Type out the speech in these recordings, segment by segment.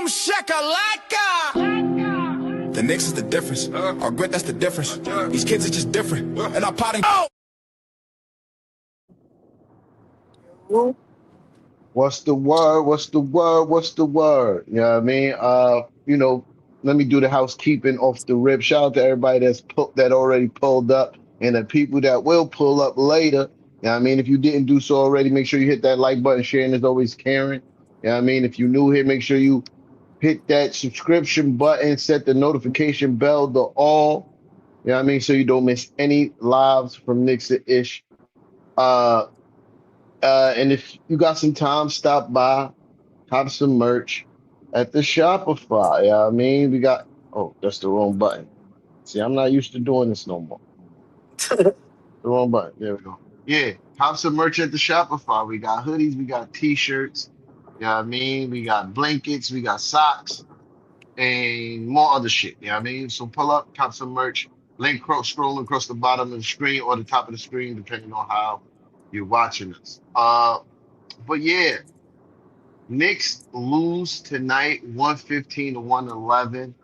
shakalaka. The Knicks is the difference. Our grit, that's the difference. These kids are just different. And our potting. What's the word? What's the word? What's the word? You know what I mean? Let me do the housekeeping off the rip. Shout out to everybody that already pulled up and the people that will pull up later. You know what I mean? If you didn't do so already, make sure you hit that like button. Sharing is always caring. You know what I mean? If you're new here, make sure you hit that subscription button, set the notification bell to all. You know what I mean? So you don't miss any lives from Knicks to Ish. Uh, and if you got some time, stop by, have some merch at the Shopify. Yeah, I mean, oh, that's the wrong button. See, I'm not used to doing this no more. The wrong button. There we go. Yeah, have some merch at the Shopify. We got hoodies, we got t-shirts. You know what I mean? We got blankets, we got socks, and more other shit. You know what I mean? So pull up, cop some merch. Link scrolling across the bottom of the screen or the top of the screen, depending on how you're watching us. But yeah, Knicks lose tonight 115 to 111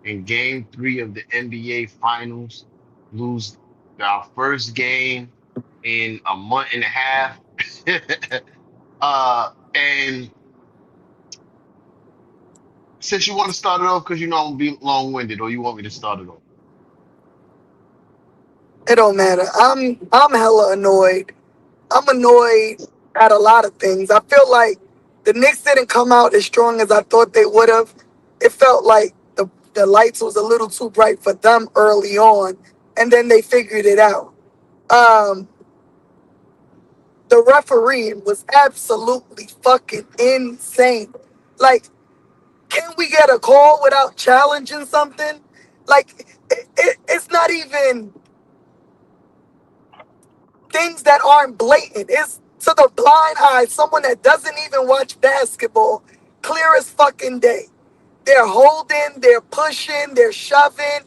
in game 3 of the NBA Finals. Lose our first game in a month and a half. And since you want to start it off, because you know I'm gonna be long-winded, or you want me to start it off? It don't matter. I'm hella annoyed. I'm annoyed at a lot of things. I feel like the Knicks didn't come out as strong as I thought they would have. It felt like the lights was a little too bright for them early on, and then they figured it out. Um, the refereeing was absolutely fucking insane. Like, can we get a call without challenging something? Like, it's not even things that aren't blatant. It's to the blind eye, someone that doesn't even watch basketball, clear as fucking day. They're holding, they're pushing, they're shoving,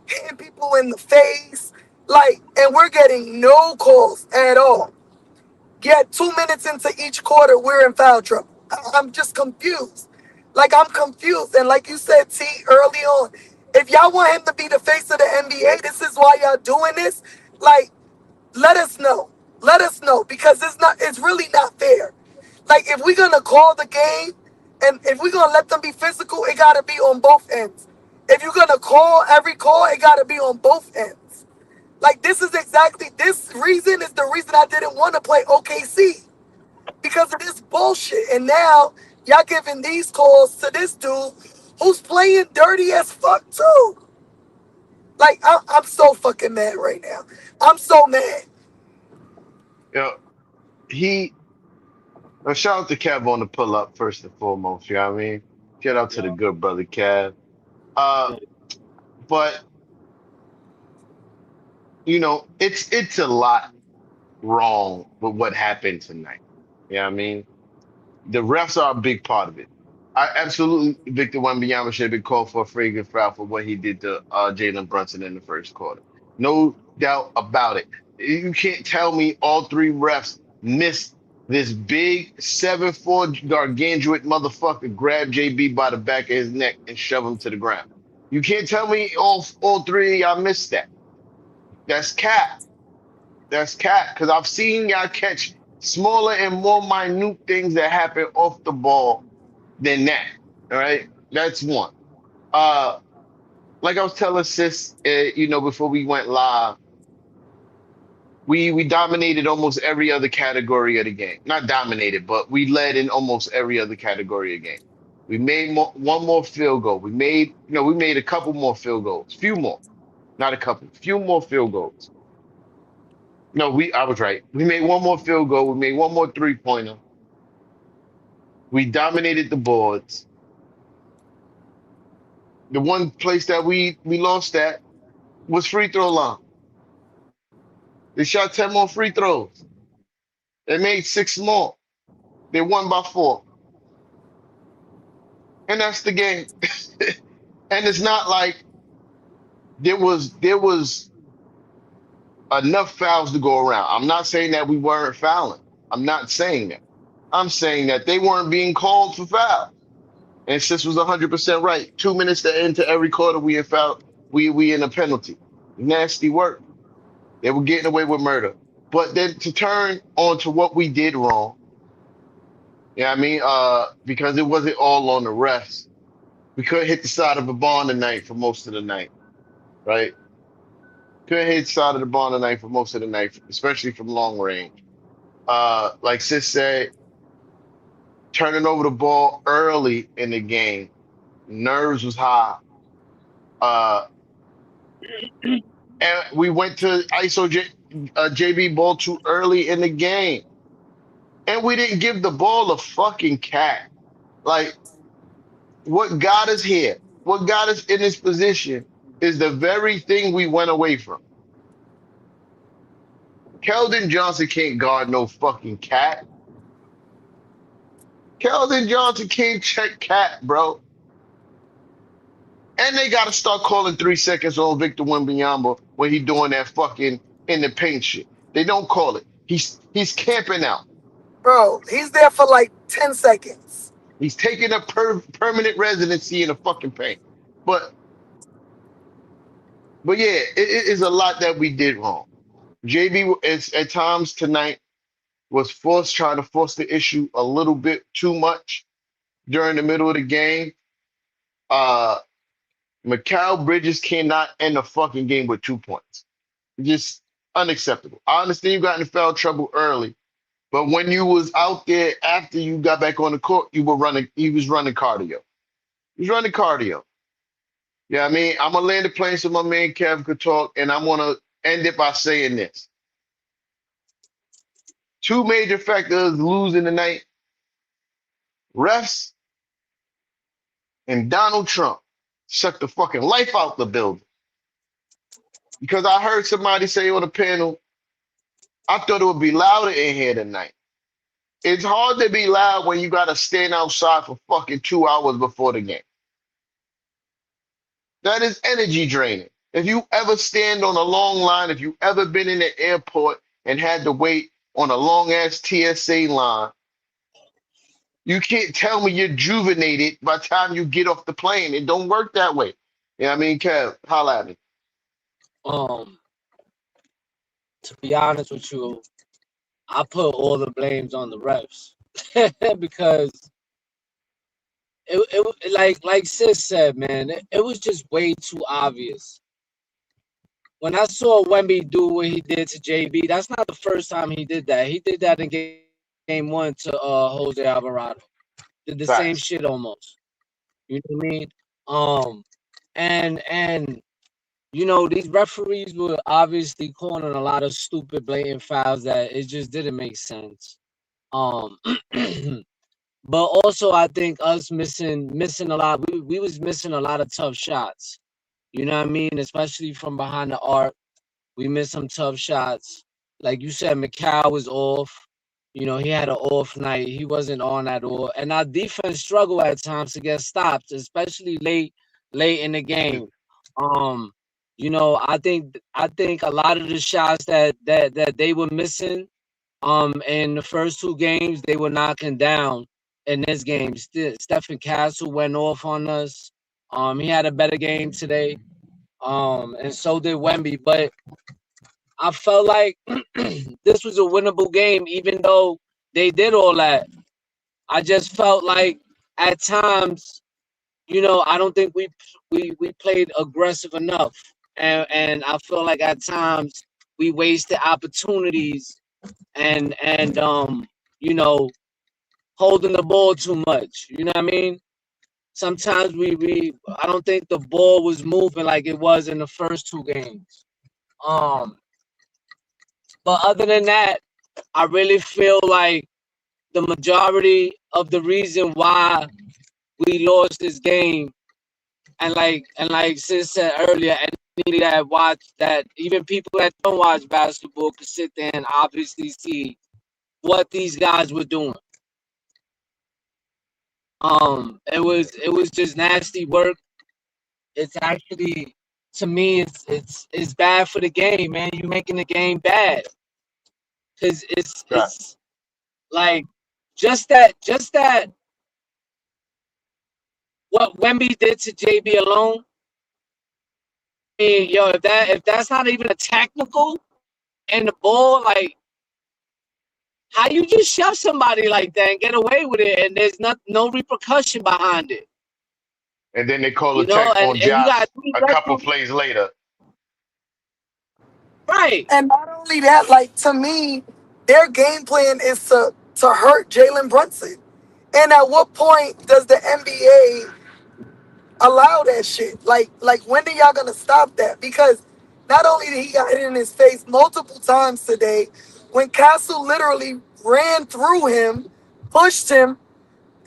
hitting people in the face. Like, and we're getting no calls at all. Yet 2 minutes into each quarter, we're in foul trouble. I'm just confused. Like, I'm confused. And like you said, T, early on, if y'all want him to be the face of the NBA, this is why y'all doing this. Like, let us know. Let us know because it's really not fair. Like if we're gonna call the game and if we're gonna let them be physical, it gotta be on both ends. If you're gonna call every call, it gotta be on both ends. Like this reason is the reason I didn't want to play OKC. Because of this bullshit. And now y'all giving these calls to this dude who's playing dirty as fuck too. Like I'm so fucking mad right now. I'm so mad. You know, he shout out to Kev on the pull up first and foremost. You know what I mean? Shout out to the good brother Kev. Uh, but it's a lot wrong with what happened tonight. You know what I mean? The refs are a big part of it. I absolutely Victor Wembanyama should have been called for a flagrant foul for what he did to Jalen Brunson in the first quarter. No doubt about it. You can't tell me all three refs missed this big 7'4" gargantuan motherfucker grab JB by the back of his neck and shove him to the ground. You can't tell me all three of y'all missed that. That's cap. That's cap. Because I've seen y'all catch smaller and more minute things that happen off the ball than that. All right. That's one. Uh, like I was telling sis, before we went live, we dominated almost every other category of the game. Not dominated, but we led in almost every other category of the game. We made one more field goal. We made a couple more field goals. Few more, not a couple. Few more field goals. No, I was right. We made one more field goal. We made one more three-pointer. We dominated the boards. The one place that we lost at was free throw line. They shot 10 more free throws. They made 6 more. They won by 4. And that's the game. And it's not like there was enough fouls to go around. I'm not saying that we weren't fouling. I'm not saying that. I'm saying that they weren't being called for fouls. And Sis was 100% right. 2 minutes to enter every quarter, we in foul. We in a penalty. Nasty work. They were getting away with murder. But then to turn on to what we did wrong, yeah, I mean, because it wasn't all on the refs. We couldn't hit the side of the barn tonight for most of the night, right? Couldn't hit the side of the barn tonight for most of the night, especially from long range. Like Sis said, turning over the ball early in the game, nerves was high. Uh, and we went to JB ball too early in the game, and we didn't give the ball a fucking cat. Like what got us here, what got us in this position, is the very thing we went away from. Keldon Johnson can't guard no fucking cat. Keldon Johnson can't check cat, bro. And they got to start calling 3 seconds on Victor Wembanyama when he doing that fucking in the paint shit. They don't call it. He's camping out. Bro, he's there for like 10 seconds. He's taking a permanent residency in the fucking paint. But yeah, it is a lot that we did wrong. JB is at times tonight was trying to force the issue a little bit too much during the middle of the game. Mikal Bridges cannot end a fucking game with 2 points. Just unacceptable. I understand you got in foul trouble early, but when you was out there after you got back on the court, he was running cardio. He was running cardio. Yeah, I mean, I'm gonna land the plane so my man Kev could talk, and I'm gonna end it by saying this. Two major factors losing tonight: refs and Donald Trump sucked the fucking life out the building. Because I heard somebody say on the panel, I thought it would be louder in here tonight. It's hard to be loud when you gotta stand outside for fucking 2 hours before the game. That is energy draining. If you ever stand on a long line, if you ever been in the airport and had to wait on a long ass TSA line, you can't tell me you're juvenated by the time you get off the plane. It don't work that way. You know what I mean, Kev? Holla at me. To be honest with you, I put all the blames on the refs because it like Sis said, man, it was just way too obvious. When I saw Wemby do what he did to JB, that's not the first time he did that. He did that in game one to Jose Alvarado. Did the same shit almost. You know what I mean? And you know, these referees were obviously calling a lot of stupid, blatant fouls that it just didn't make sense. But also I think us missing a lot. We was missing a lot of tough shots. You know what I mean? Especially from behind the arc. We missed some tough shots. Like you said, Mikal was off. You know, he had an off night. He wasn't on at all. And our defense struggled at times to get stopped, especially late in the game. You know, I think a lot of the shots that they were missing in the first two games, they were knocking down in this game. Stephen Castle went off on us. He had a better game today. And so did Wemby. But I felt like this was a winnable game, even though they did all that. I just felt like at times, you know, I don't think we played aggressive enough. And I feel like at times we wasted opportunities and you know, holding the ball too much. You know what I mean? Sometimes I don't think the ball was moving like it was in the first two games. But other than that, I really feel like the majority of the reason why we lost this game, and like Sis said earlier, anybody that watch that, even people that don't watch basketball, could sit there and obviously see what these guys were doing. It was just nasty work. It's actually, to me, it's bad for the game, man. You're making the game bad. Cause it's like just that what Wemby did to JB alone. I mean, yo, if that's not even a technical and the ball, like how you just shove somebody like that and get away with it, and there's no repercussion behind it, And then they call a you know? tech on And you Josh got three a couple records, plays later. right? And not only that, like to me, their game plan is to hurt Jalen Brunson. And at what point does the NBA allow that shit? Like when are y'all gonna stop that? Because not only did he got hit in his face multiple times today, when Castle literally ran through him, pushed him,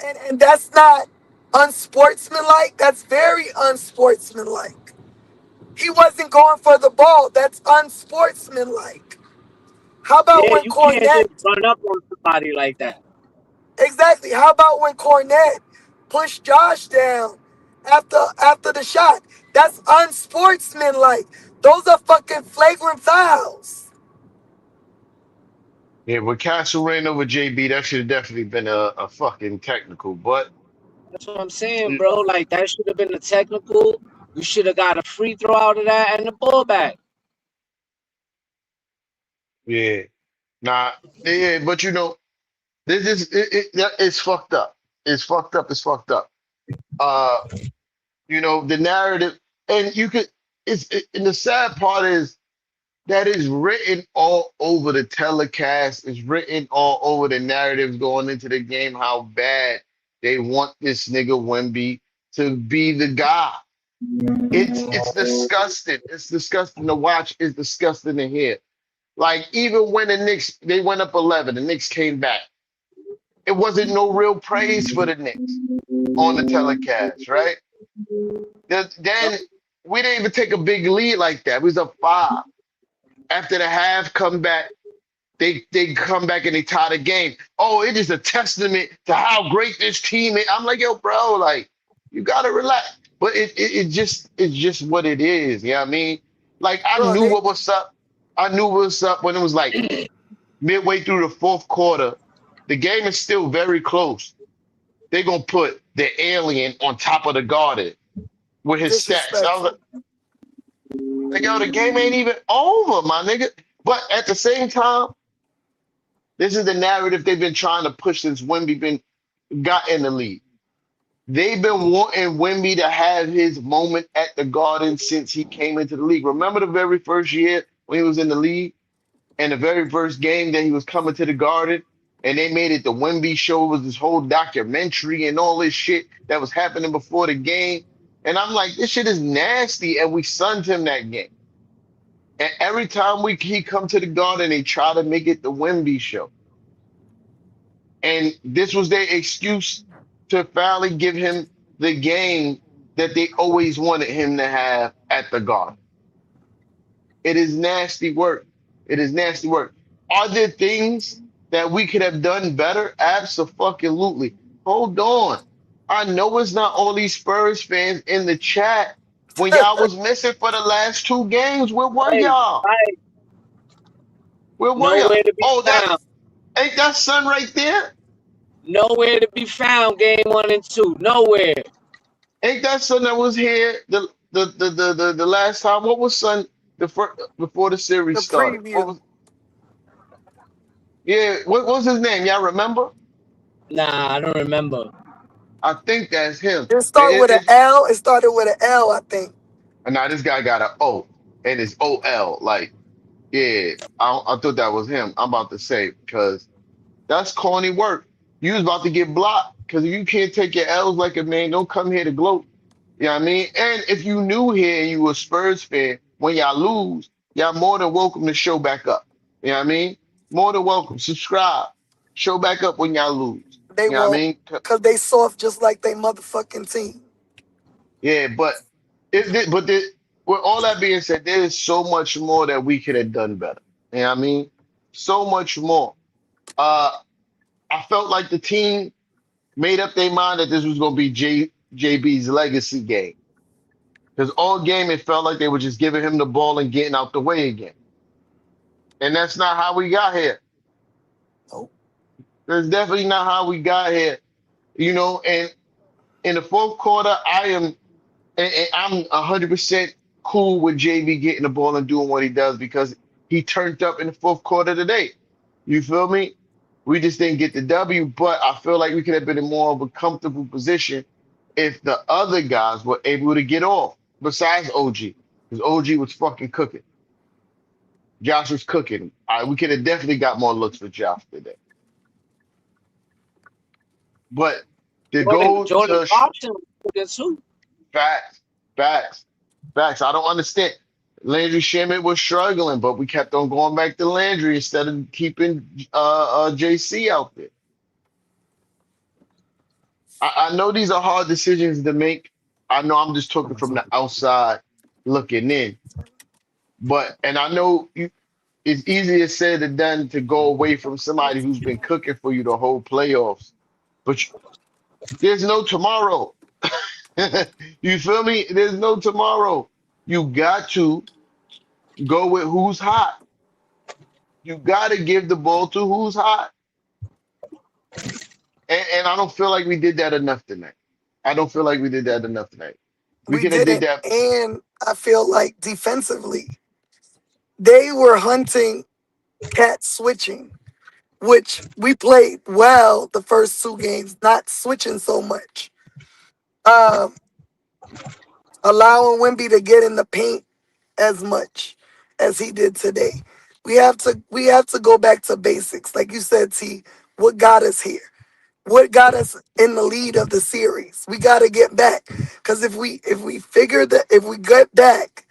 and that's not unsportsmanlike. That's very unsportsmanlike. He wasn't going for the ball. That's unsportsmanlike. How about Yeah, when you can't Cornette? just run up on somebody like that. Exactly. How about when Cornette pushed Josh down after the shot? That's unsportsmanlike. Those are fucking flagrant fouls. Yeah, when Castle ran over JB, that should have definitely been a fucking technical. But That's what I'm saying, bro. Like that should have been a technical. You should have got a free throw out of that and the ball back. yeah, nah, yeah, but this is it's fucked up. It's fucked up. It's fucked up. Uh, the narrative, and you could. And the sad part is that is written all over the telecast. It's written all over the narratives going into the game. How bad they want this nigga Wemby to be the guy. It's disgusting. It's disgusting to watch. It's disgusting to hear. Like even when the Knicks they went up 11, the Knicks came back. It wasn't no real praise for the Knicks on the telecast, right? Then we didn't even take a big lead like that. It was a 5. After the half come back, they come back and they tie the game. Oh, it is a testament to how great this team is. I'm like, yo, bro, like you gotta relax. But it's just what it is. You know what I mean? Like I Bro, knew they what was up. I knew what was up when it was like midway through the fourth quarter. The game is still very close. They're gonna put the alien on top of the Garden with his stats. I was disrespectful. like, yo, the game ain't even over, my nigga. But at the same time, this is the narrative they've been trying to push since Wemby been got in the league. They've been wanting Wemby to have his moment at the Garden since he came into the league. Remember the very first year when he was in the league and the very first game that he was coming to the Garden and they made it the Wemby show. It was this whole documentary and all this shit that was happening before the game. And I'm like, this shit is nasty. And we sunned him that game. And every time he come to the Garden, they try to make it the Wemby show. And this was their excuse to finally give him the game that they always wanted him to have at the Garden. It is nasty work. It is nasty work. Are there things that we could have done better? Absolutely. Hold on. I know it's not all these Spurs fans in the chat. When y'all was missing for the last 2 games, where were Right, y'all? right. Where were y'all? Nowhere to be Oh, that found. ain't that son right there? Nowhere to be found. Game 1 and 2. Nowhere. Ain't that son that was here the last time? What was son the first before the The series started? What preview. was yeah? What was his name? Y'all remember? Nah, I don't remember. I think that's him. It started with an It, L. It started with an L, I think. and now this guy got an O and it's OL. Like yeah, I thought that was him. I'm about to say because that's corny work. You was about to get blocked because if you can't take your L's like a man, don't come here to gloat. You know what I mean? And if you new here and you a Spurs fan, when y'all lose, y'all more than welcome to show back up. You know what I mean? More than welcome. Subscribe. Show back up when y'all lose. They You know what I won't, mean? cause they soft just like they motherfucking team. Yeah, but with all that being said, there is so much more that we could have done better. You know what I mean? So much more. Uh, I felt like the team made up their mind that this was going to be JB's legacy game. Because all game it felt like they were just giving him the ball and getting out the way again. And that's not how we got here. Nope. That's definitely not how we got here. And In the fourth quarter, I'm 100% cool with JB getting the ball and doing what he does because he turned up in the fourth quarter today. You feel me? We just didn't get the W, but I feel like we could have been in more of a comfortable position if the other guys were able to get off, besides OG, because OG was fucking cooking. Josh was cooking. We could have definitely got more looks for Josh today. But to go Jordan to Clarkson was good too. facts, facts, facts. I don't understand. Landry Shamet was struggling, but we kept on going back to Landry instead of keeping JC out there. I know these are hard decisions to make. I know I'm just talking from the outside looking in, but and I know it's easier said than done to go away from somebody who's been cooking for you the whole playoffs. But there's no tomorrow. You feel me? There's no tomorrow. You got to go with who's hot. You got to give the ball to who's hot. And I don't feel like we did that enough tonight. I don't feel like we did that enough tonight. We We could have did didn't. that. And I feel like defensively, they were hunting cat switching, which we played well the first two games, not switching so much. Um, allowing Wimby to get in the paint as much as he did today. We have to go back to basics. Like you said, T, what got us here? What got us in the lead of the series? We gotta get back. Cause if we get back,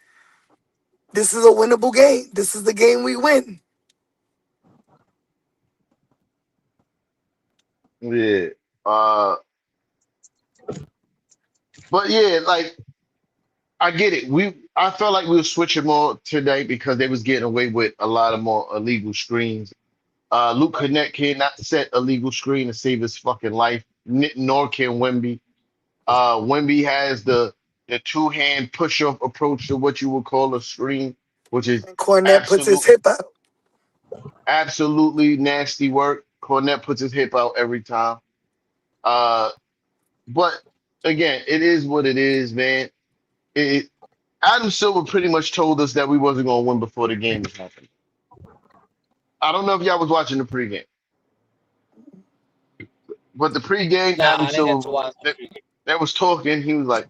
this is a winnable game. This is the game we win. Yeah. Uh, but yeah, like I get it. I felt like we were switching more today because they was getting away with a lot of more illegal screens. Luke Connect cannot set a legal screen to save his fucking life, nor can Wemby. Wemby has the two-hand push-up approach to what you would call a screen, which is And Cornette puts his absolute, hip out. absolutely nasty work. Cornette puts his hip out every time. Uh, but again, it is what it is, man. It, Adam Silver pretty much told us that we wasn't gonna win before the game was happening. I don't know if y'all was watching the pregame, but the pregame, Nah, Adam I didn't get Silver to watch the pregame. that was talking. He was like,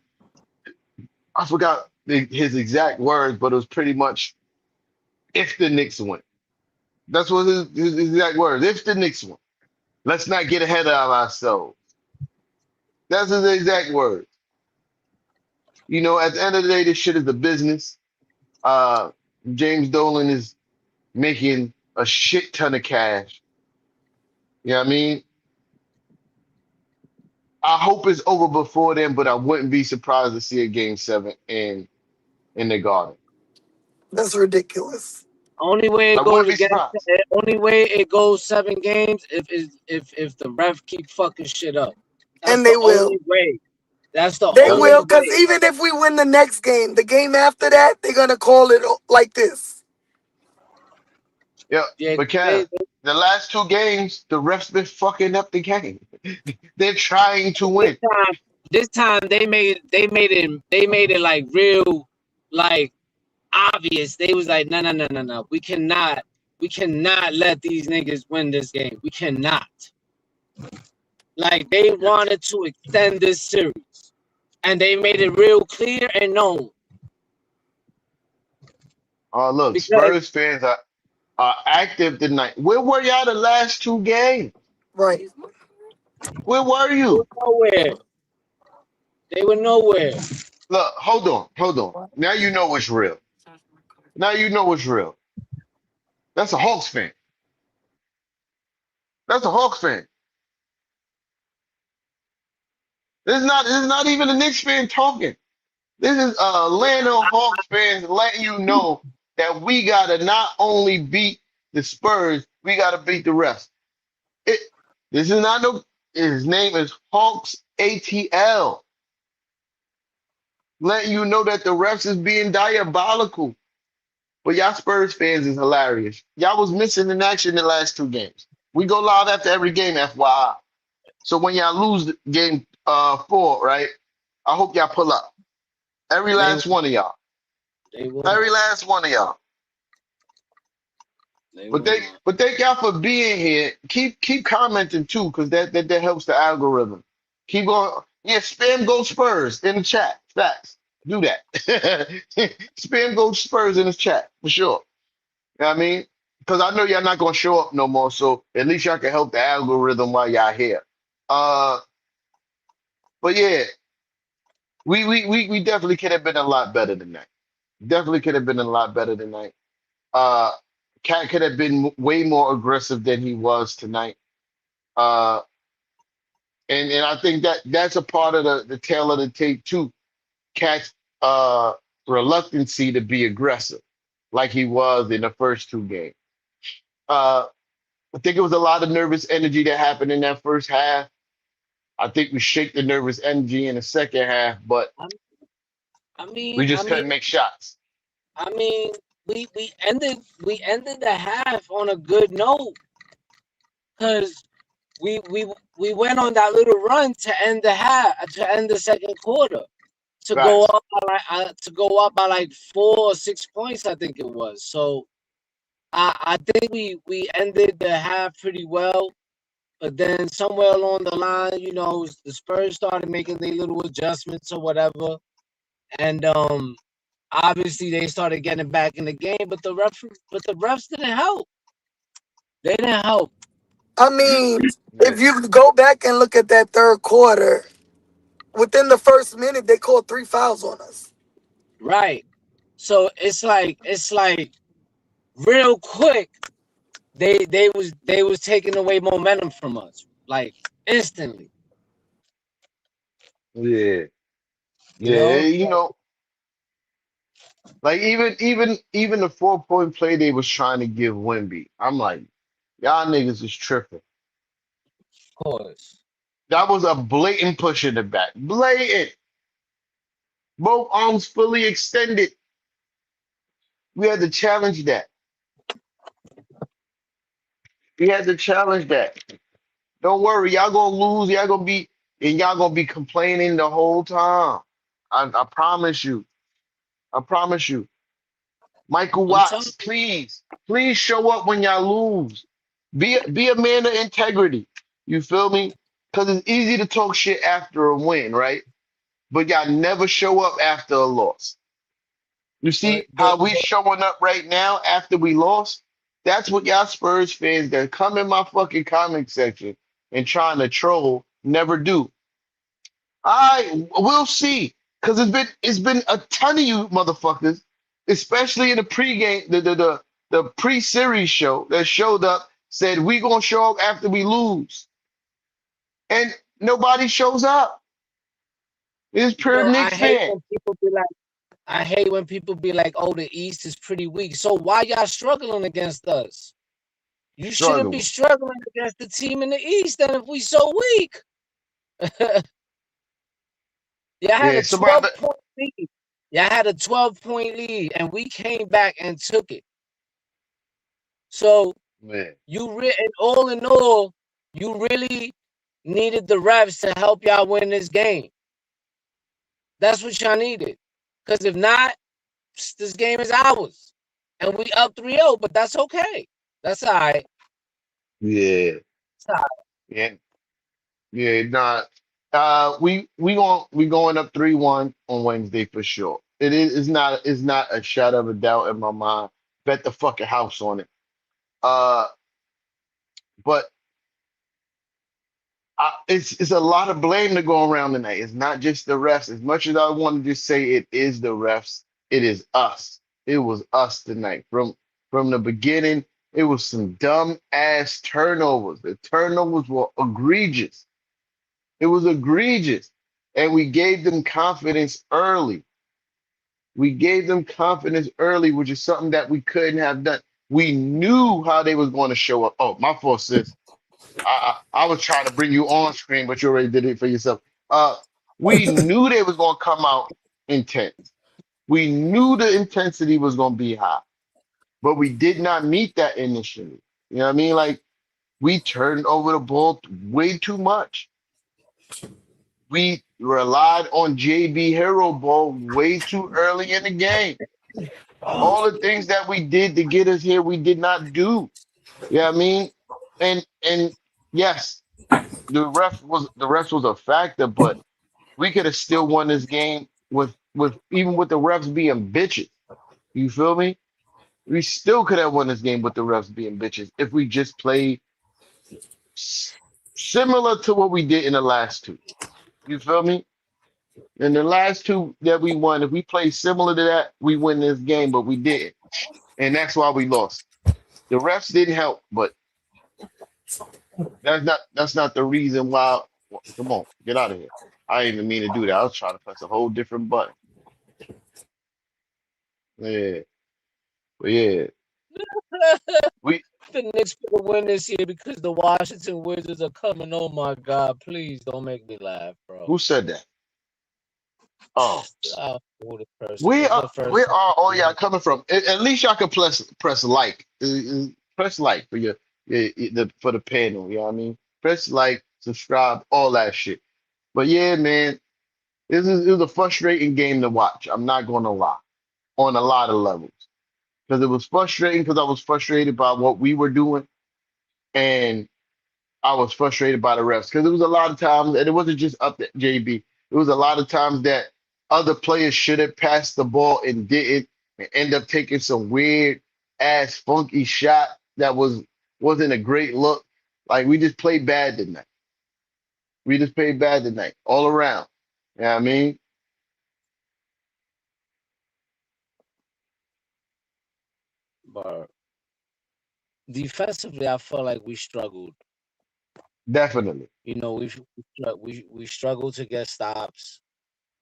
I forgot his exact words, but it was pretty much if the Knicks win. That's what his exact words. If the Knicks win, let's not get ahead of ourselves. That's his exact words. You know, at the end of the day, this shit is a business. Uh, James Dolan is making a shit ton of cash. You know what I mean? I hope it's over before then, but I wouldn't be surprised to see a game seven in the Garden. That's ridiculous. Only way I it wouldn't goes be against, surprised. only way it goes 7 games if the ref keep fucking shit up. That's And the they will. only way. That's the They only will, because way. even if we win the next game, the game after that, they're gonna call it like this. Yeah, Yeah, but Kev, the last two games, the refs been fucking up the game. They're trying to this win. time, this time they made it like real, like obvious. They was like, no, no, no, no, no. We cannot let these niggas win this game. We cannot. Like they wanted to extend this series, and they made it real clear and known. Oh, look, Because Spurs fans are active tonight. Where were y'all the last two games? Right. Where were they were you? nowhere. They were nowhere. Look, hold on. Now you know what's real. Now you know what's real. That's a Hawks fan. That's a Hawks fan. This is not even a Knicks fan talking. This is Atlanta Hawks fans letting you know that we gotta not only beat the Spurs, we gotta beat the rest. It, this is not no. His name is Hawks ATL, letting you know that the refs is being diabolical. But y'all Spurs fans is hilarious. Y'all was missing in action the last two games. We go live after every game, FYI. So when y'all lose the game four, right? I hope y'all pull up. Every They last one of y'all. they will. Every last one of y'all. They But will. thank y'all for being here. Keep commenting too, because that helps the algorithm. Keep going. Yeah, spam Go Spurs in the chat. Facts. Do that. Spam Go Spurs in the chat for sure. You know what I mean? Because I know y'all not gonna show up no more, so at least y'all can help the algorithm while y'all here. Uh, but yeah, we definitely could have been a lot better than that. Definitely could have been a lot better than that. Uh, Cat could have been way more aggressive than he was tonight. Uh, and I think that's a part of the tail of the tape too. Cat's reluctancy to be aggressive, like he was in the first two games. Uh, I think it was a lot of nervous energy that happened in that first half. I think we shake the nervous energy in the second half, but I, I mean, we I just mean, couldn't make shots. I mean, we ended the half on a good note because we we we went on that little run to end the the second quarter to go Facts. up by like 4 or 6 points, I think it was. So I think we ended the half pretty well. But then somewhere along the line, the Spurs started making their little adjustments or whatever, and obviously they started getting back in the game. But the refs didn't help. They didn't help. I mean, Yeah. if you go back and look at that third quarter, within the first minute, they called 3 fouls on us. Right. So it's like real quick they was taking away momentum from us, like instantly. Yeah. You Yeah. know. You know, like even the 4 point play they was trying to give Wimby. I'm like, y'all niggas is tripping. Of course. That was a blatant push in the back. Blatant. Both arms fully extended. We had to challenge that. We had to challenge that. Don't worry, y'all gonna lose. Y'all gonna be complaining the whole time. I promise you. I promise you. Michael I'm telling Watts, please show up when y'all lose. Be a man of integrity. You feel me? Because it's easy to talk shit after a win, right? But y'all never show up after a loss. You but see but how we showing up right now after we lost? That's what y'all Spurs fans that come in my fucking comment section and trying to troll never do. We'll see. Cause it's been a ton of you motherfuckers, especially in the pregame, the pre-series show that showed up, said we gonna show up after we lose. And nobody shows up. It's pure I Knicks hate fan. when people be like, oh, the East is pretty weak. So why y'all struggling against us? You shouldn't be Struggling. struggling against the team in the East then if we so weak. Y'all had Yeah, a somebody 12-point lead. Y'all had a 12-point lead, and we came back and took it. So man. all in all, you really needed the refs to help y'all win this game. That's what y'all needed. Because if not, this game is ours. And we up 3-0, but that's okay. That's all right. Yeah. It's all right. Yeah. Yeah, nah. We going up 3-1 on Wednesday for sure. It's not a shadow of a doubt in my mind. Bet the fucking house on it. Uh, but it's a lot of blame to go around tonight. It's not just the refs. As much as I want to just say it is the refs, it is us. It was us tonight. From the beginning, it was some dumb ass turnovers. The turnovers were egregious. It was egregious. And we gave them confidence early. We gave them confidence early, which is something that we couldn't have done. We knew how they was going to show up. Oh, my fault, sis. I was trying to bring you on screen, but you already did it for yourself. Uh, we knew they was going to come out intense. We knew the intensity was going to be high, but we did not meet that initially. You know what I mean? Like we turned over the ball way too much. We relied on JB Hero Ball way too early in the game. All the things that we did to get us here, we did not do. You know what I mean? And yes, the refs was a factor, but we could have still won this game with even with the refs being bitches. You feel me? We still could have won this game with the refs being bitches if we just played s- similar to what we did in the last two. You feel me? In the last two that we won, if we played similar to that, we win this game, but we didn't. And that's why we lost. The refs didn't help, but that's not the reason why. Come on, get out of here. I didn't even mean to do that. I was trying to press a whole different button. Yeah, but yeah, we The Knicks will win this year because the Washington Wizards are coming. Oh my God! Please don't make me laugh, bro. who said that? Oh, I who the person we was are the first we time. are all y'all coming from. At least y'all can press like, press like for for the panel. You know what I mean? Press like, subscribe, all that shit. But yeah, man, it was a frustrating game to watch. I'm not going to lie, on a lot of levels, because it was frustrating because I was frustrated by what we were doing, and I was frustrated by the refs because it was a lot of times, and it wasn't just up to JB. It was a lot of times that other players should have passed the ball and didn't, and end up taking some weird ass funky shot that wasn't a great look. Like we just played bad tonight. We just played bad tonight, all around. You know what I mean? But defensively, I felt like we struggled. Definitely. You know, we struggled to get stops.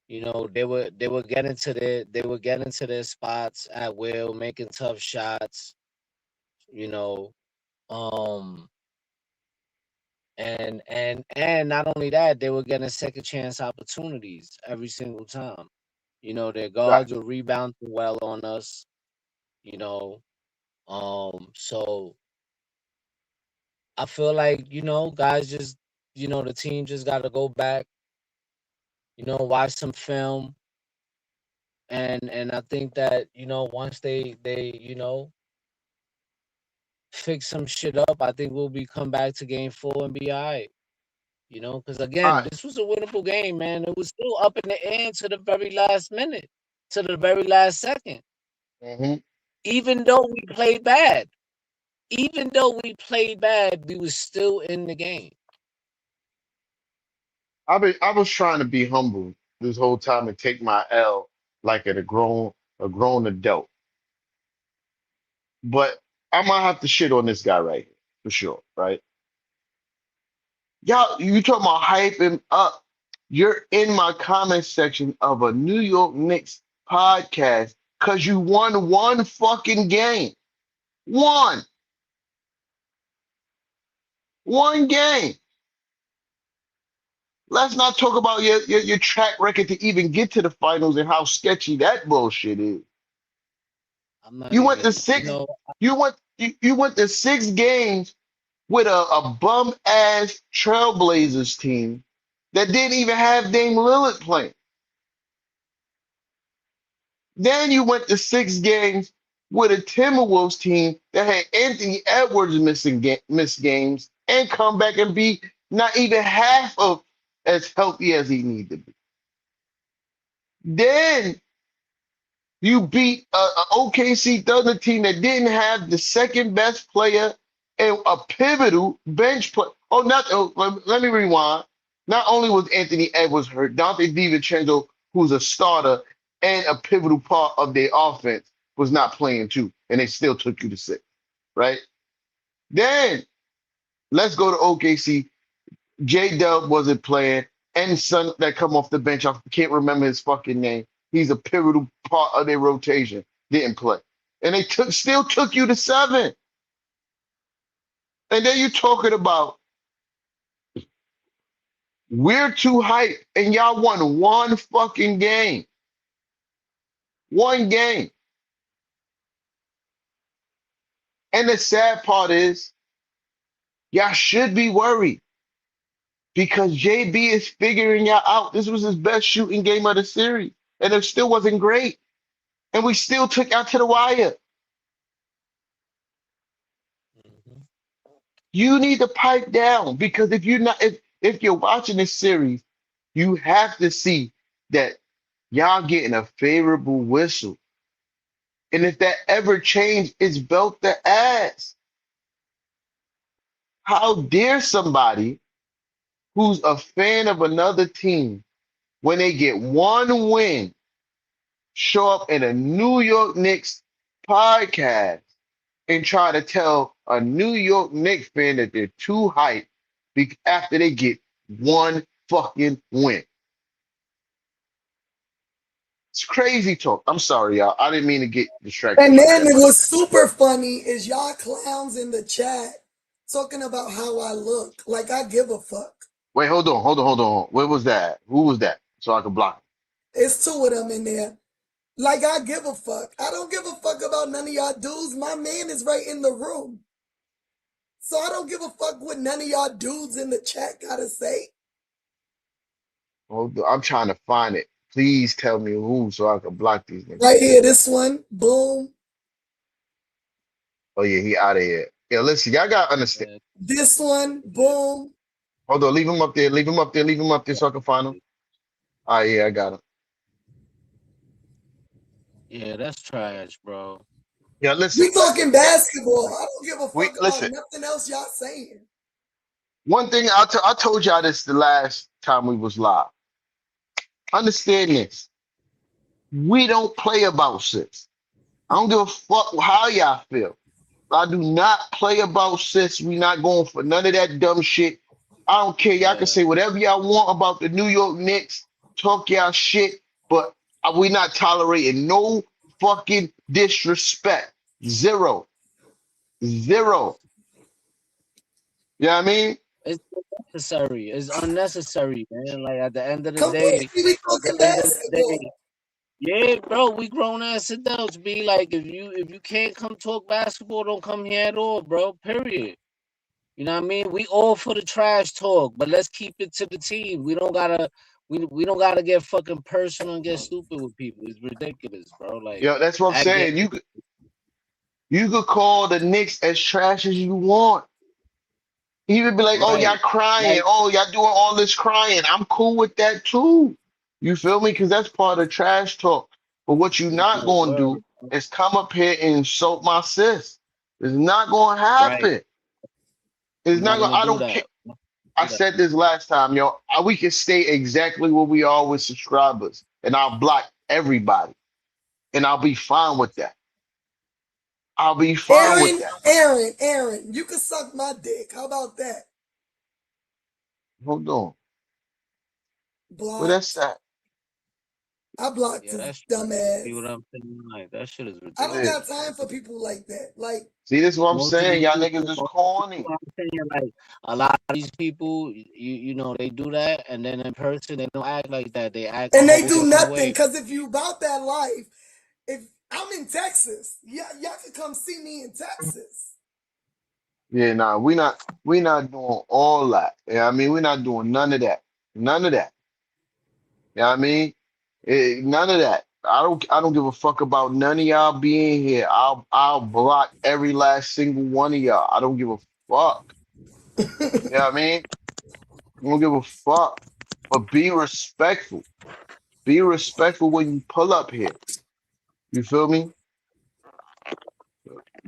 You know, they were getting to their spots at will, making tough shots. You know, um, and not only that, they were getting second chance opportunities every single time. You know, their Right. guards were rebounding well on us. You know, so I feel like guys just the team just got to go back. Watch some film, and I think that once they fix some shit up, I think we'll be come back to game 4 and be all right. Because All again, right. this was a winnable game, man. It was still up in the air to the very last minute, to the very last second. hmm Even though we played bad, we was still in the game. I was trying to be humble this whole time and take my L like a grown adult. But I might have to shit on this guy right here for sure, right? Y'all, you talking about hyping up? You're in my comment section of a New York Knicks podcast because you won one fucking game. One, one game. Let's not talk about your track record to even get to the finals and how sketchy that bullshit is. I'm not You went to even, six. You went to 6 games with a bum ass Trailblazers team that didn't even have Dame Lillard playing. Then you went to 6 games with a Timberwolves team that had Anthony Edwards miss games and come back and be not even half of as healthy as he needed to be. Then you beat a OKC Thunder team that didn't have the second best player and a pivotal bench player. Let me rewind. Not only was Anthony Edwards hurt, Dante DiVincenzo, who's a starter and a pivotal part of their offense, was not playing too, and they still took you to 6, right? Then let's go to OKC. J Dub wasn't playing, and son that come off the bench, I can't remember his fucking name. He's a pivotal part of their rotation. Didn't play, and they still took you to 7. And then you're talking about we're too hyped, and y'all won one fucking game, one game. And the sad part is, y'all should be worried. because JB is figuring y'all out. This was his best shooting game of the series, and it still wasn't great. And we still took out to the wire. Mhm. You need to pipe down because if you're watching this series, you have to see that y'all getting a favorable whistle. And if that ever change, it's belt the ass. How dare somebody who's a fan of another team when they get one win show up in a New York Knicks podcast and try to tell a New York Knicks fan that they're too hyped after they get one fucking win. It's crazy talk. I'm sorry, y'all. I didn't mean to get distracted And like then that. it was super funny is y'all clowns in the chat talking about how I look. Like I give a fuck. Wait, hold on. Where was that? Who was that? So I could block it. It's two of them in there. Like I give a fuck. I don't give a fuck about none of y'all dudes. My man is right in the room. So I don't give a fuck what none of y'all dudes in the chat gotta say. Hold on. I'm trying to find it. Please tell me who so I can block these niggas. Right here, this one. Boom. Oh yeah, he out of here. Yeah, listen, y'all gotta understand. Yeah, This one. yeah, Boom. Hold on, leave him up there, leave him up there, leave him up there so I can find him. All right, yeah, I got him. yeah, that's trash, bro. Yeah, listen, We talking basketball. I don't give a we fuck about listen. nothing else y'all saying. One thing I told y'all this the last time we was live. Understand this. We don't play about shit. I don't give a fuck how y'all feel. I do not play about sis. We not going for none of that dumb shit. I don't care. Y'all can Yeah, say whatever y'all want about the New York Knicks. Talk y'all shit, but we not tolerating no fucking disrespect. Zero. Zero. You know what I mean? it's unnecessary. It's unnecessary, man. Like at the end of the day, Completely we at the talking end of the basketball. day, yeah, bro, we grown ass adults. Be like, if you can't come talk basketball, don't come here at all, bro. Period. You know what I mean? We all for the trash talk, but let's keep it to the team. We don't gotta get fucking personal and get stupid with people. It's ridiculous, bro. Like Yeah, that's what I'm I get saying. You could call the Knicks as trash as you want. Even be like, oh, y'all right. crying. Like Oh, y'all doing all this crying. I'm cool with that too. You feel me? Because that's part of trash talk. But what you not no going to word. do is come up here and insult my sis. It's not going to Right. happen. It's We're not not going. gonna I do don't care. that. We're not I gonna do that. said this last time, yo. We can stay exactly where we are with subscribers, and I'll block everybody, and I'll be fine with that. I'll be fine with that. Aaron, you can suck my dick. How about that? Hold on. Where that's Blocked. at? I blocked Yeah, his that's dumb see what ass. I'm saying. Like that shit is I don't Yeah. got ridiculous, time for bro. people like that. Like, See, this is what I'm Most of saying. these Y'all niggas people, is corny. I'm saying like a lot of these people, you know, they do that, and then in person they don't act like that. They act a and they whole do different nothing. way. Cause if you about that life, if I'm in Texas, y'all can come see me in Texas. Yeah, nah, we not doing all that. Yeah, I mean, we're not doing none of that. None of that. Yeah, I mean, none of that. I don't give a fuck about none of y'all being here. I'll block every last single one of y'all. I don't give a fuck. Yeah, I mean, I don't give a fuck. But be respectful. Be respectful when you pull up here. You feel me?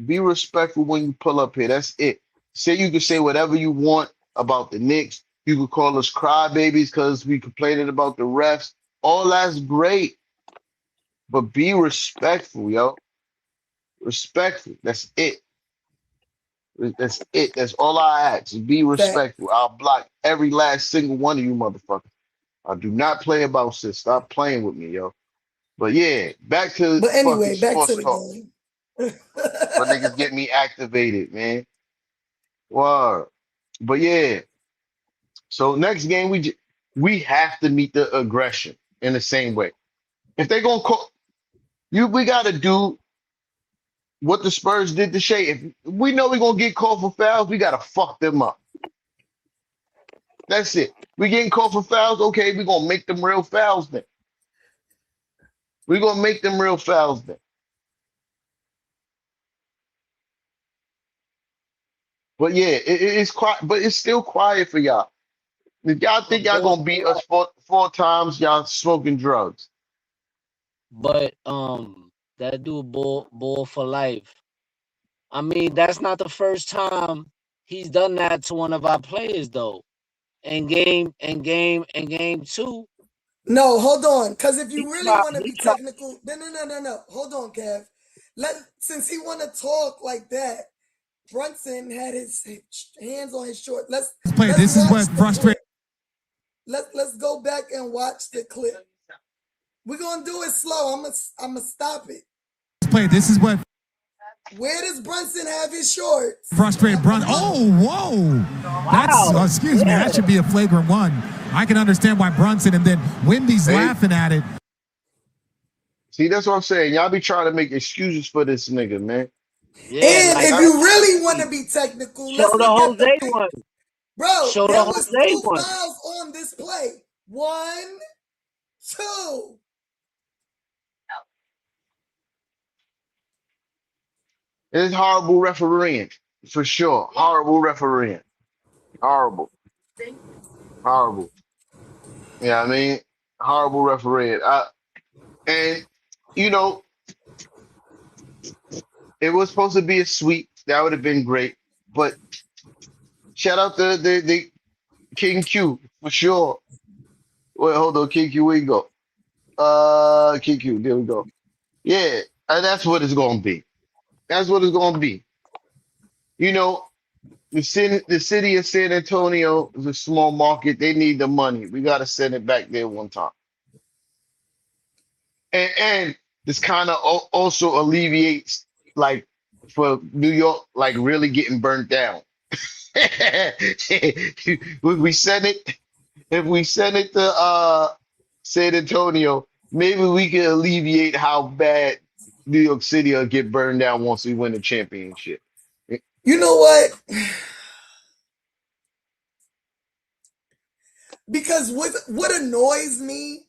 Be respectful when you pull up here. That's it. Say you can say whatever you want about the Knicks. You could call us crybabies because we complaining about the refs. All that's great, but be respectful, yo. Respectful. That's it. That's it. That's all I ask. Be Fact. respectful. I'll block every last single one of you motherfuckers. I do not play about shit. Stop playing with me, yo. But yeah, back to But fucking anyway, back to sports the talk. game. My niggas get me activated, man. Wow. But yeah. So next game we have to meet the aggression in the same way. If they gonna call we gotta do what the Spurs did to Shea. If we know we're gonna get called for fouls, we gotta fuck them up. That's it. We getting called for fouls. Okay, we're gonna make them real fouls then. We're gonna make them real fouls then. But yeah, it's quiet, but it's still quiet for y'all. If y'all think y'all gonna beat us four times, y'all smoking drugs. But that dude bull for life. I mean, that's not the first time he's done that to one of our players though. In game two, No, hold on. Because if you really want to he be tried. technical, no. Hold on, Kev. Since he want to talk like that, Brunson had his hands on his short. Let's Play. let's This is watch what the frustrates. clip. Let's go back and watch the clip. We're gonna do it slow. I'm gonna stop it. Play. This is what Where does Brunson have his shorts? frustrated Brun. Oh, whoa! That's Wow. excuse me. That should be a flagrant one. I can understand why Brunson and then Wendy's Hey, laughing at it. see, that's what I'm saying. Y'all be trying to make excuses for this nigga, man. Yeah, And like if Y'all- you really want to be technical, show let's the look at the Jose pic. one. Bro, Show the there was Jose two one. fouls on this play. 1, 2. It's horrible refereeing for sure. Horrible refereeing. Horrible. Horrible. Yeah, I mean, horrible refereeing. And you know, it was supposed to be a sweep. That would have been great. But shout out to the King Q for sure. Wait, hold on, King Q, where you go? King Q, there we go. Yeah, and that's what it's gonna be. That's what it's gonna be. You know, the city of San Antonio is a small market. They need the money. We gotta send it back there one time. And this kind of also alleviates like for New York, like really getting burnt down. we send it if we send it to San Antonio, maybe we can alleviate how bad New York City will get burned down once we win the championship. You know what? Because what annoys me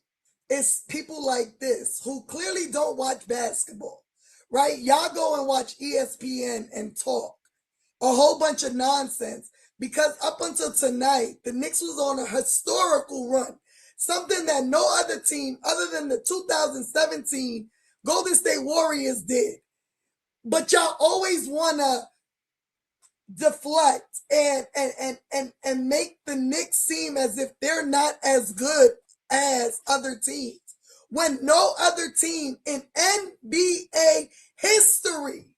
is people like this who clearly don't watch basketball, right? Y'all go and watch ESPN and talk a whole bunch of nonsense because up until tonight, the Knicks was on a historical run, something that no other team other than the 2017 Golden State Warriors did. But y'all always want to deflect and make the Knicks seem as if they're not as good as other teams when no other team in NBA history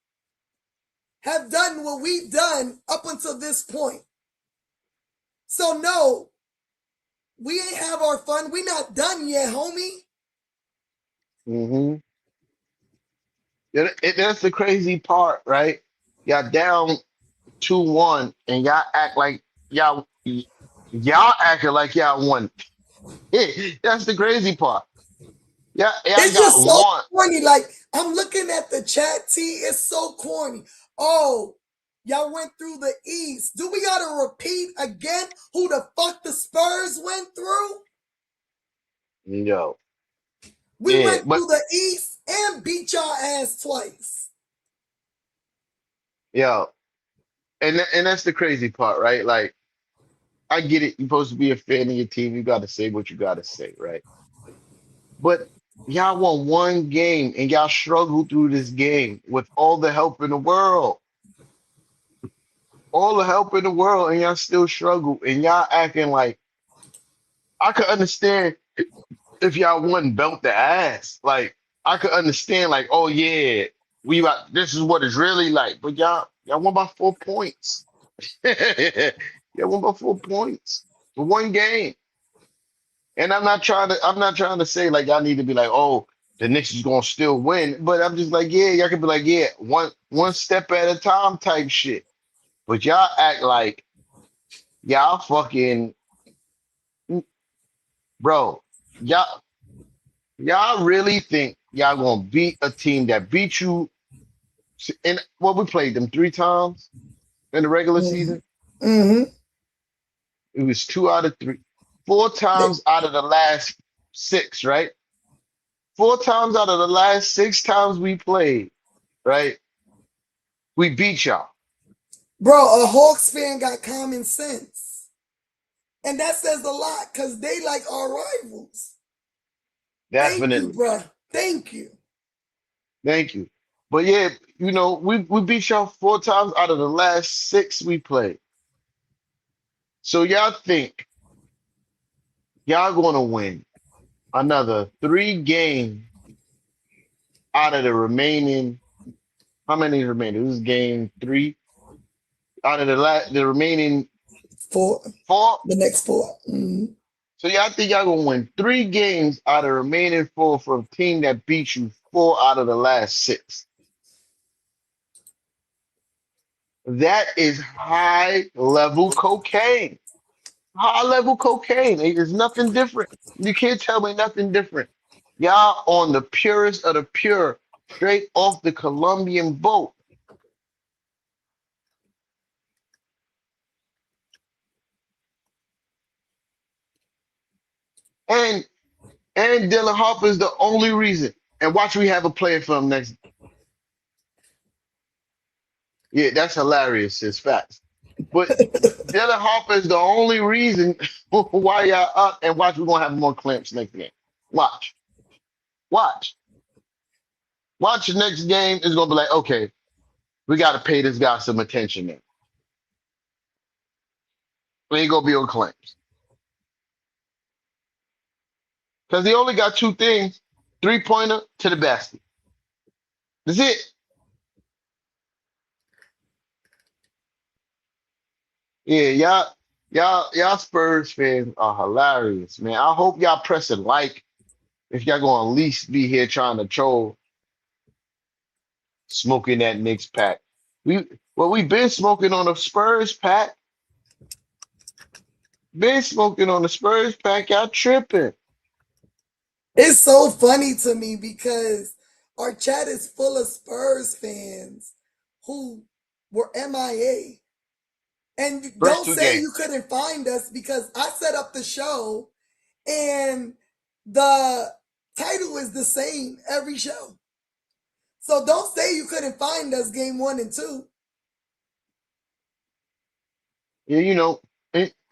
have done what we've done up until this point. So no, we ain't have our fun. We not done yet, homie. Mm-hmm. That's the crazy part, right? Y'all down 2-1, and y'all acting like y'all won. That's the crazy part. Y'all It's got just so one. corny. Like, I'm looking at the chat, T. It's so corny. Oh, y'all went through the East. Do we gotta repeat again who the fuck the Spurs went through? Yo, We yeah, went but through the East and beat y'all ass twice. yo, and that's the crazy part, right? Like, I get it. You're supposed to be a fan of your team. You got to say what you got to say, right? But y'all won one game, and y'all struggled through this game with all the help in the world, all the help in the world, and y'all still struggle, and y'all acting like I could understand if y'all wouldn't belt the ass. Like I could understand, like, oh yeah, we got this is what it's really like. But y'all won by 4 points. Y'all won by 4 points for one game. And I'm not trying to say like y'all need to be like, oh, the Knicks is gonna still win. But I'm just like, yeah, y'all can be like, yeah, one step at a time type shit. But y'all act like y'all fucking bro, y'all y'all really think y'all gonna beat a team that beat you in what we played them 3 times in the regular season? Mm-hmm. It was 2 out of 3. 4 times out of the last 6, right? 4 times out of the last 6 times we played, right? We beat y'all. Bro, a Hawks fan got common sense. And that says a lot because they like our rivals. Thank you, Definitely. bro. Thank you. Thank you. But yeah, we beat y'all 4 times out of the last 6 we played. So y'all think y'all gonna win another 3 games out of the remaining, how many remaining? This is game 3. Out of the remaining For 4. the next 4. Mhm. So y'all think y'all gonna win 3 games out of the remaining 4 from a team that beat you 4 out of the last 6. That is high level cocaine. High level cocaine. There's nothing different. You can't tell me nothing different. Y'all on the purest of the pure, straight off the Colombian boat. And Dylan Harper is the only reason. And watch we have a player for him next. Yeah, that's hilarious. It's facts. But Dylan Harper is the only reason why y'all up. And watch, we're gonna have more clamps next game. Watch. Watch. Watch the next game is gonna be like, okay, we gotta pay this guy some attention now. We ain't gonna be on clamps. Because he only got 2 things: 3-pointer to the basket. That's it. Yeah, y'all Spurs fans are hilarious, man. I hope y'all press a like if y'all gonna at least be here trying to troll, smoking that Knicks pack. We've been smoking on the Spurs pack. Been smoking on the Spurs pack. Y'all tripping. It's so funny to me because our chat is full of Spurs fans who were MIA. And First don't two say games. you couldn't find us because I set up the show and the title is the same every show. So don't say you couldn't find us game 1 and 2. Yeah,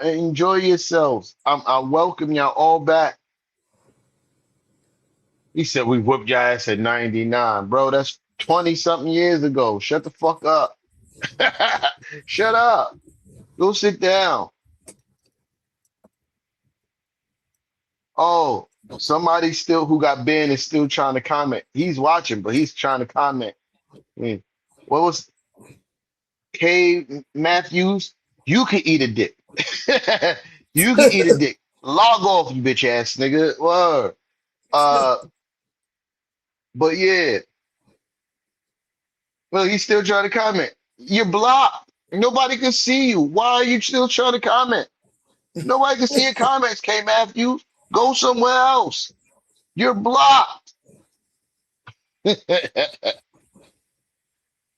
enjoy yourselves. I welcome y'all all back. He said we whooped your ass at 99. Bro, that's 20 something years ago. Shut the fuck up. Shut up. Go sit down. Oh, somebody still who got banned is still trying to comment. He's watching, but he's trying to comment. What was K Matthews? You can eat a dick. You can eat a dick. Log off, you bitch ass nigga. Word. Uh, but yeah. Well, he's still trying to comment. You're blocked. Nobody can see you. Why are you still trying to comment? Nobody can see your comments, K Matthews. Go somewhere else. You're blocked.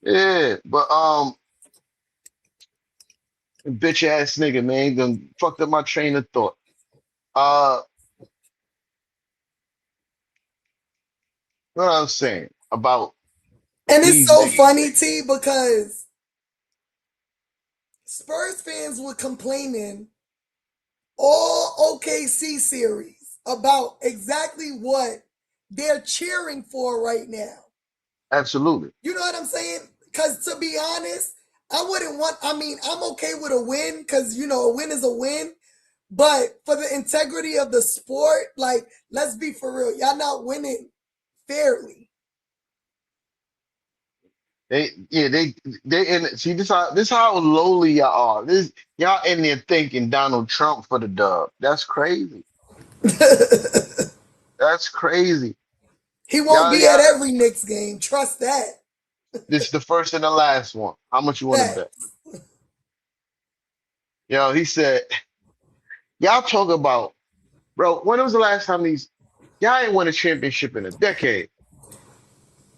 Yeah, but bitch ass nigga, man, done fucked up my train of thought. Uh, what I was saying about And it's these so niggas. funny, T, because Spurs fans were complaining all OKC series about exactly what they're cheering for right now. Absolutely. You know what I'm saying? Because to be honest, I'm okay with a win because, a win is a win. But for the integrity of the sport, like, let's be for real. Y'all not winning fairly. They in see this how lowly y'all are. This y'all in there thinking Donald Trump for the dub. That's crazy. That's crazy. He won't Y'all, be at y'all, every Knicks game. Trust that. this is the first and the last one. How much you want to bet? Facts. Yo, he said, y'all talk about, bro, when was the last time y'all ain't won a championship in a decade.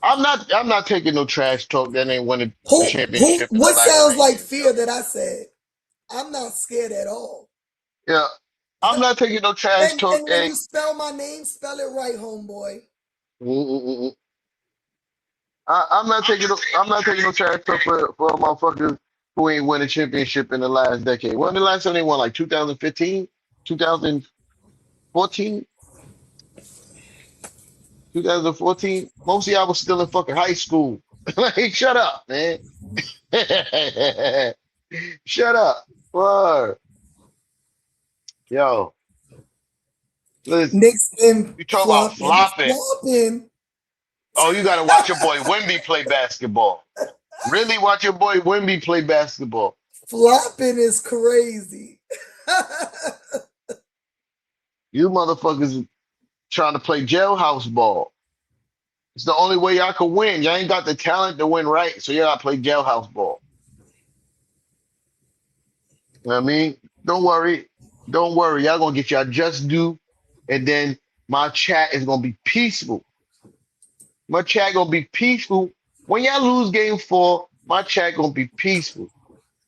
I'm not taking no trash talk that ain't won a championship in the What last sounds 10 like years, yo. fear that I said? I'm not scared at all. Yeah, I'm not taking no trash talk. And when Hey, you spell my name, spell it right, homeboy. mm. I'm not taking no trash talk for motherfuckers who ain't win a championship in the last decade. When the last time they won, like 2015, 2014, 2014. Most of y'all was still in fucking high school. Like, shut up, man. Shut up. Word. Yo, listen, Knicks been you talk about flopping, flopping. flopping. Oh, you gotta watch your boy Wimby play basketball. Really watch your boy Wimby play basketball. Flopping is crazy. You motherfuckers trying to play jailhouse ball. It's the only way y'all can win. Y'all ain't got the talent to win right, so you gotta play jailhouse ball. You know what I mean? Don't worry. Don't worry. Y'all gonna get y'all just due, and then my chat is gonna be peaceful. My chat gonna be peaceful. When y'all lose game 4, my chat gonna be peaceful.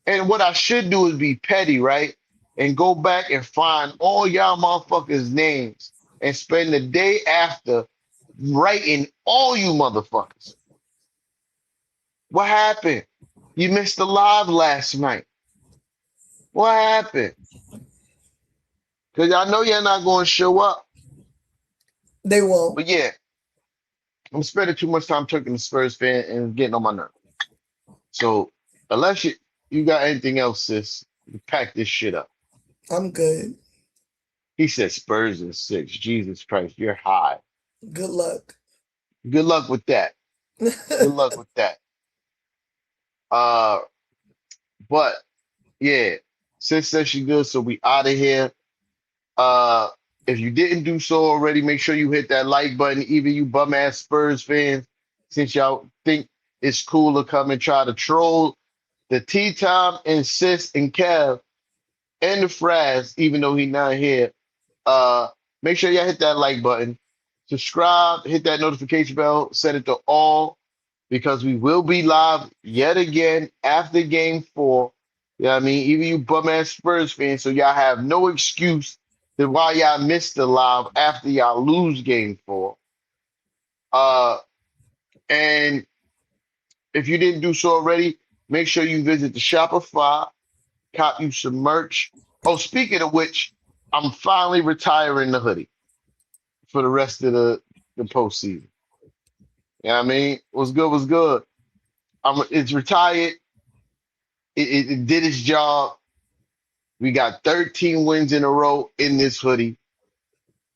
And what I should do is be petty, right? And go back and find all y'all motherfuckers' names and spend the day after writing all you motherfuckers. What happened? You missed the live last night. What happened? Because I know you're not going to show up. They won't. But yeah, I'm spending too much time talking to Spurs fan and getting on my nerve. So unless you got anything else, sis, pack this shit up. I'm good. He said Spurs in 6. Jesus Christ, you're high. Good luck. Good luck with that. Good luck with that. Uh, but yeah, sis says she good, so we out of here. Uh, if you didn't do so already, make sure you hit that like button. Even you bum ass Spurs fans, since y'all think it's cool to come and try to troll the Tea Time and Sis and Kev and the Fraz, even though he not here. Uh, make sure y'all hit that like button, subscribe, hit that notification bell, set it to all, because we will be live yet again after game 4. You know what I mean? Even you bum ass Spurs fans, so y'all have no excuse to why y'all missed the live after y'all lose game 4. Uh, and if you didn't do so already, make sure you visit the Shopify, cop you some merch. Oh, speaking of which, I'm finally retiring the hoodie for the rest of the postseason. You know what I mean? What's good was good. It's retired. It did its job. We got 13 wins in a row in this hoodie.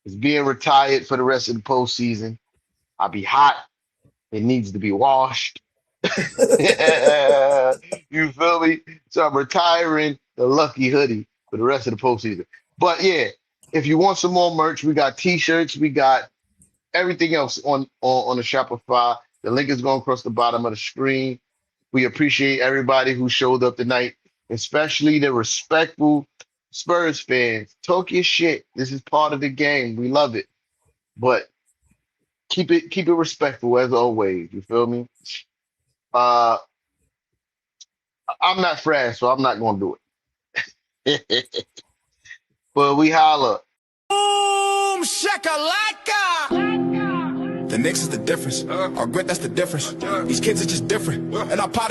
It's being retired for the rest of the postseason. I'll be hot. It needs to be washed. You feel me? So I'm retiring the lucky hoodie for the rest of the postseason. But yeah, if you want some more merch, we got t-shirts, we got everything else on the Shopify. The link is going across the bottom of the screen. We appreciate everybody who showed up tonight, especially the respectful Spurs fans. Talk your shit. This is part of the game. We love it. But keep it respectful as always. You feel me? Uh I'm not fresh, so I'm not gonna do it. But we holla. Boom shakalaka. The Knicks is the difference. Our grit, that's the difference. These kids are just different. And our potting